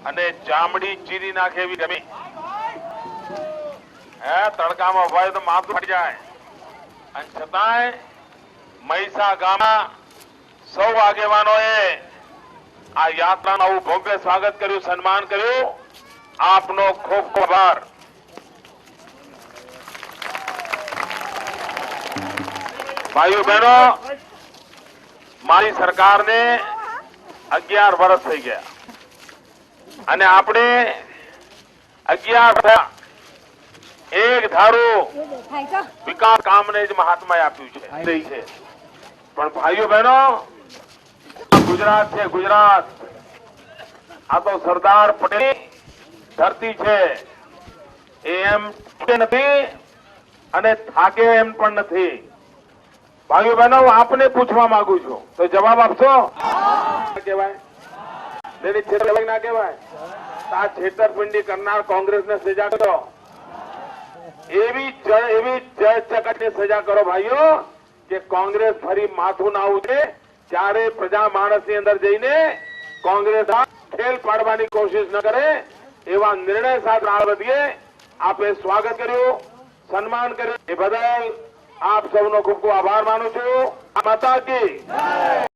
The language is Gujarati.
અને ચામડી ચીરી નાખે એવી ગમી હે તડકામાં ઉભા તો માથું ફાટી જાય અને છતાંય મહીસા ગામમાં સૌ આગેવાનોએ આ યાત્રાનું આવું ભવ્ય સ્વાગત કર્યું, સન્માન કર્યું. આપનો ખૂબ ખૂબ આભાર. ભાઈઓ બહેનો, મારી સરકારને 11 વર્ષ થઈ ગયા અને આપણે 11 એક ધારું વિકાસ કામને જ મહાત્મા આપ્યું છે. પણ ભાઈઓ બહેનો, ગુજરાત છે, ગુજરાત આ તો સરદાર પટેલ ધરતી છે. એમ નથી અને થાકે એમ પણ નથી. ભાઈઓ બહેનો, આપને પૂછવા માંગુ છું તો જવાબ આપશો? કહેવાય છેતરપિંડી ના કહેવાય? આ છેતરપિંડી કરનાર કોંગ્રેસને સજા કરો, એવી ચકટની સજા કરો ભાઈઓ કે કોંગ્રેસ ફરી માથું ના ઉઠે. ત્યારે પ્રજા માણસની અંદર જઈને કોંગ્રેસ ખેલ પાડવાની કોશિશ ન કરે. એવા નિર્ણય સાથે આગળ વધીએ. આપે સ્વાગત કર્યું, સન્માન કર્યું, એ બદલ આપ સૌનો ખૂબ ખૂબ આભાર માનું છું. માતા કી